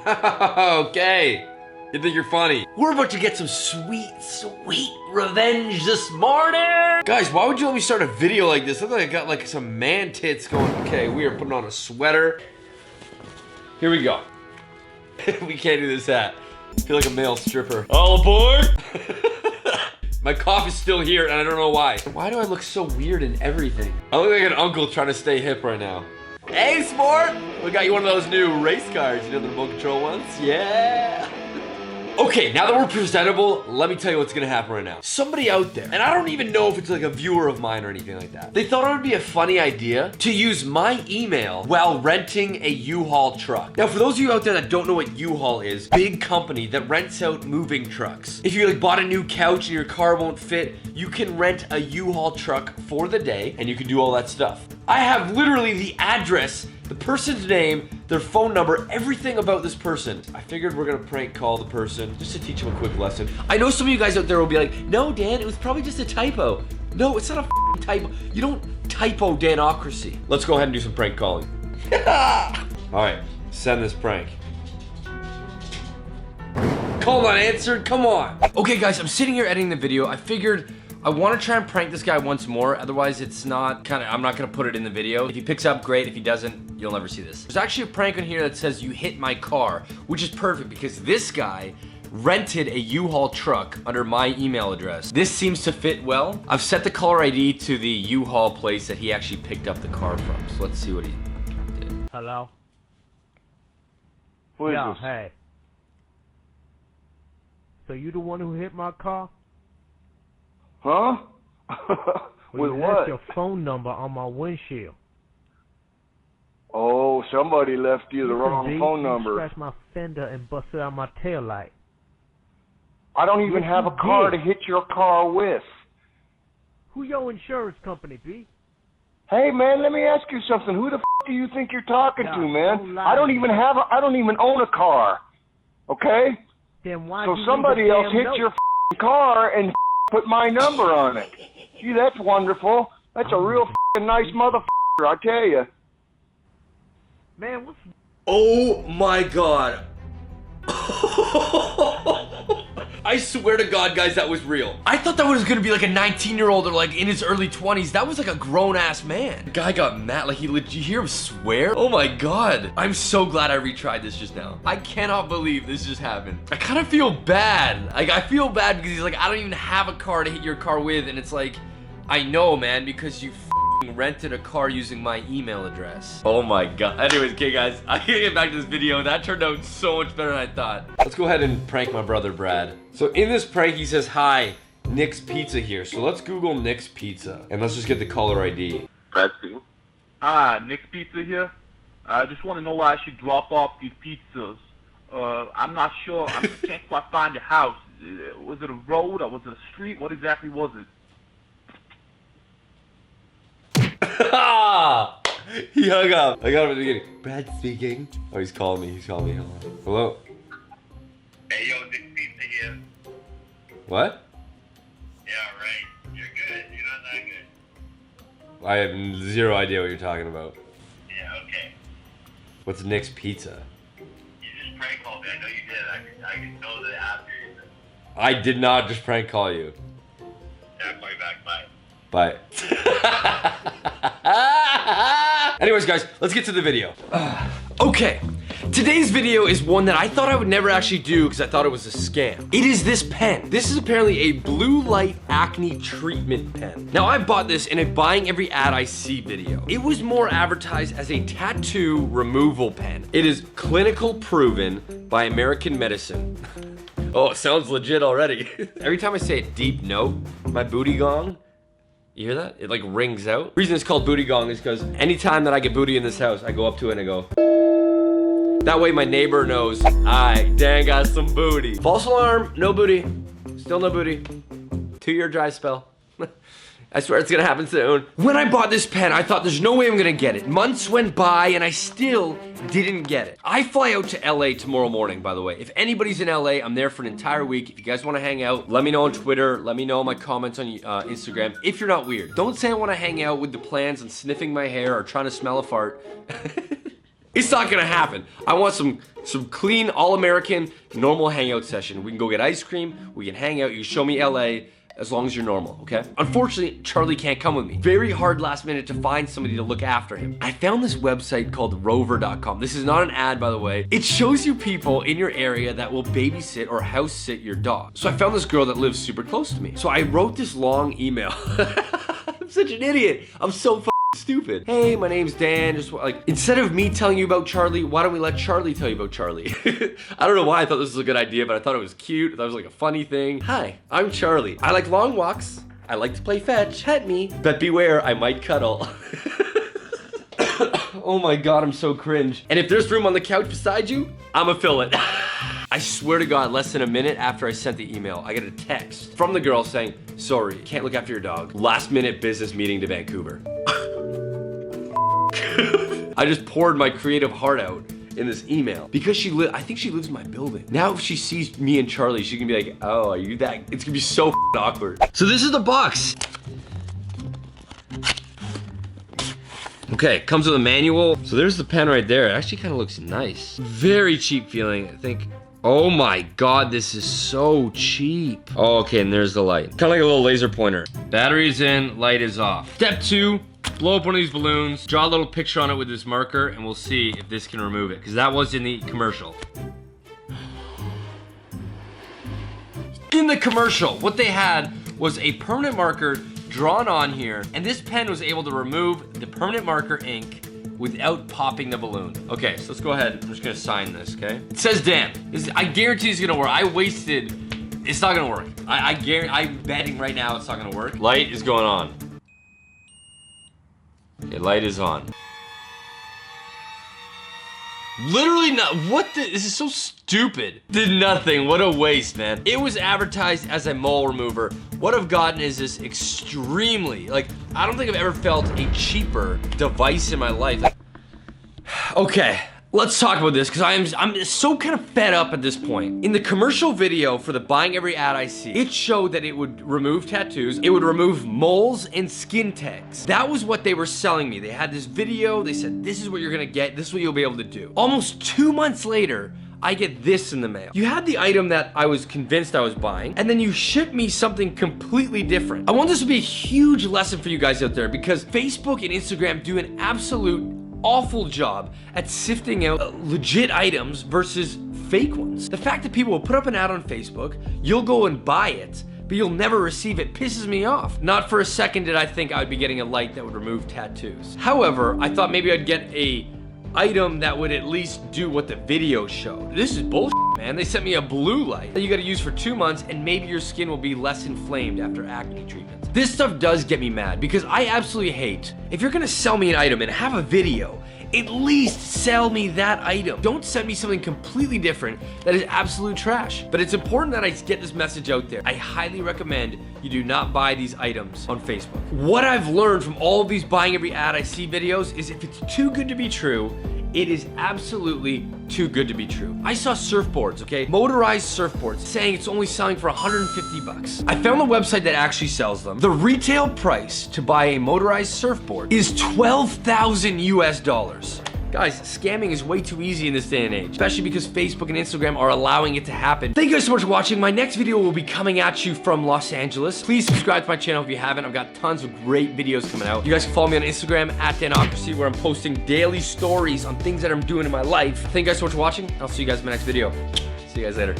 Okay. You think you're funny. We're about to get some sweet, sweet revenge this morning. Guys, why would you let me start a video like this? I think I got like some man tits going. Okay, we are putting on a sweater. Here we go. We can't do this hat. I feel like a male stripper. All aboard! My cough is still here and I don't know why. Why do I look so weird in everything? I look like an uncle trying to stay hip right now. Hey, sport! We got you one of those new race cars. You know the remote control ones? Yeah! Okay, now that we're presentable, let me tell you what's gonna happen right now. Somebody out there, and I don't even know if it's like a viewer of mine or anything like that, they thought it would be a funny idea to use my email while renting a U-Haul truck. Now, for those of you out there that don't know what U-Haul is, big company that rents out moving trucks. If you like bought a new couch and your car won't fit, you can rent a U-Haul truck for the day, and you can do all that stuff. I have literally the address, the person's name, their phone number, everything about this person. I figured we're gonna prank call the person just to teach them a quick lesson. I know some of you guys out there will be like, no, Dan, it was probably just a typo. No, it's not a f***ing typo. You don't typo Danocracy. Let's go ahead and do some prank calling. All right, send this prank. Call not answered, come on. Okay guys, I'm sitting here editing the video. I figured I want to try and prank this guy once more, otherwise it's not I'm not gonna put it in the video. If he picks up, great. If he doesn't, you'll never see this. There's actually a prank on here that says you hit my car, which is perfect because this guy rented a U-Haul truck under my email address. This seems to fit well. I've set the caller ID to the U-Haul place that he actually picked up the car from, so let's see what he did. Hello? Who is Yeah, this? hey. So you the one who hit my car? Huh? With you what? left your phone number on my windshield. Oh, somebody left you the wrong Indeed, phone you number. scratched my fender and busted out my tail light. I don't even Yes, have a you car did. to hit your car with. Who your insurance company, B? Hey man, let me ask you something. Who the f do you think you're talking Yeah, to, man? don't lie I don't to even me. I don't even own a car. Okay? Then why So you somebody leave a else damn hit note? your car and put my number on it. Gee, that's wonderful. That's a real nice motherfucker, I tell you. Man, what's... Oh my god. I swear to God, guys, that was real. I thought that was gonna be like a 19-year-old or like in his early 20s. That was like a grown-ass man. The guy got mad, like did you hear him swear? Oh my God. I'm so glad I retried this just now. I cannot believe this just happened. I kind of feel bad. Like, I feel bad because he's like, I don't even have a car to hit your car with. And it's like, I know, man, because you rented a car using my email address. Oh my God. Anyways, okay guys, I gotta get back to this video. That turned out so much better than I thought. Let's go ahead and prank my brother Brad. So in this prank, he says, hi, Nick's Pizza here. So let's Google Nick's Pizza and let's just get the caller ID. Brad speaking. Nick's Pizza here. I just want to know where I should drop off these pizzas. I'm not sure. I can't quite find your house. Was it a road or was it a street? What exactly was it? He hung up. I got him at the beginning. Brad speaking. Oh, he's calling me. He's calling me. Hold on. Hello? Hey, yo, Nick Pizza here. What? Yeah, right. You're good. You're not that good. I have zero idea what you're talking about. Yeah, okay. What's Nick's Pizza? You just prank called me. I know you did. I can know that after you said, I did not just prank call you. yeah, I'll call you back. Bye. Bye. Anyways, guys, let's get to the video. Okay, today's video is one that I thought I would never actually do because I thought it was a scam. It is this pen. This is apparently a blue light acne treatment pen. Now, I bought this in a buying every ad I see video. It was more advertised as a tattoo removal pen. It is clinical proven by American Medicine. Oh, it sounds legit already. Every time I say a deep note, my booty gong, you hear that? It like rings out. The reason it's called booty gong is because anytime that I get booty in this house, I go up to it and I go. That way my neighbor knows, aight, Dan got some booty. False alarm, no booty. Still no booty. 2-year dry spell. I swear it's gonna happen soon. When I bought this pen, I thought there's no way I'm gonna get it. Months went by and I still didn't get it. I fly out to LA tomorrow morning, by the way. If anybody's in LA, I'm there for an entire week. If you guys wanna hang out, let me know on Twitter. Let me know in my comments on Instagram. If you're not weird. Don't say I wanna hang out with the plans on sniffing my hair or trying to smell a fart. It's not gonna happen. I want some clean, all-American, normal hangout session. We can go get ice cream, we can hang out, you can show me LA, as long as you're normal, okay? Unfortunately, Charlie can't come with me. Very hard last minute to find somebody to look after him. I found this website called rover.com. This is not an ad, by the way. It shows you people in your area that will babysit or house sit your dog. So I found this girl that lives super close to me. So I wrote this long email. I'm such an idiot. I'm so stupid. Hey, my name's Dan. Just like, instead of me telling you about Charlie, why don't we let Charlie tell you about Charlie? I don't know why I thought this was a good idea, but I thought it was cute. I thought it was like a funny thing. Hi, I'm Charlie. I like long walks. I like to play fetch. Pet me. But beware, I might cuddle. Oh my God, I'm so cringe. And if there's room on the couch beside you, I'ma fill it. I swear to God, less than a minute after I sent the email, I get a text from the girl saying, sorry, can't look after your dog. Last minute business meeting to Vancouver. I just poured my creative heart out in this email because I think she lives in my building. Now if she sees me and Charlie, she can be like, oh, are you that? It's gonna be so awkward. So this is the box. Okay, comes with a manual. So there's the pen right there. It actually kind of looks nice. Very cheap feeling, I think. Oh my God, this is so cheap. Oh, okay, and there's the light. Kind of like a little laser pointer. Battery's in, light is off. Step 2, blow up one of these balloons, draw a little picture on it with this marker, and we'll see if this can remove it, because that was in the commercial. In the commercial, what they had was a permanent marker drawn on here, and this pen was able to remove the permanent marker ink without popping the balloon. Okay, so let's go ahead. I'm just gonna sign this, okay? It says Dan. I guarantee it's gonna work. It's not gonna work. I guarantee, I'm betting right now it's not gonna work. Light is going on. Okay, light is on. Literally not, this is so stupid. Did nothing, what a waste, man. It was advertised as a mole remover. What I've gotten is this extremely, like, I don't think I've ever felt a cheaper device in my life. Okay, let's talk about this, because I'm so kind of fed up at this point. In the commercial video for the Buying Every Ad I See, it showed that it would remove tattoos, it would remove moles and skin tags. That was what they were selling me. They had this video, they said, this is what you're gonna get, this is what you'll be able to do. Almost 2 months later, I get this in the mail. You had the item that I was convinced I was buying, and then you ship me something completely different. I want this to be a huge lesson for you guys out there, because Facebook and Instagram do an absolute awful job at sifting out legit items versus fake ones. The fact that people will put up an ad on Facebook, you'll go and buy it, but you'll never receive it pisses me off. Not for a second did I think I would be getting a light that would remove tattoos. However, I thought maybe I'd get a item that would at least do what the video showed. This is bullshit, man. They sent me a blue light that you gotta use for 2 months, and maybe your skin will be less inflamed after acne treatment. This stuff does get me mad, because I absolutely hate, if you're gonna sell me an item and have a video, at least sell me that item. Don't send me something completely different that is absolute trash. But it's important that I get this message out there. I highly recommend you do not buy these items on Facebook. What I've learned from all of these Buying Every Ad I See videos is if it's too good to be true, it is absolutely too good to be true. I saw surfboards, okay? Motorized surfboards, saying it's only selling for 150 bucks. I found the website that actually sells them. The retail price to buy a motorized surfboard is $12,000 US. Guys, scamming is way too easy in this day and age, especially because Facebook and Instagram are allowing it to happen. Thank you guys so much for watching. My next video will be coming at you from Los Angeles. Please subscribe to my channel if you haven't. I've got tons of great videos coming out. You guys can follow me on Instagram at Danocracy, where I'm posting daily stories on things that I'm doing in my life. Thank you guys so much for watching. I'll see you guys in my next video. See you guys later.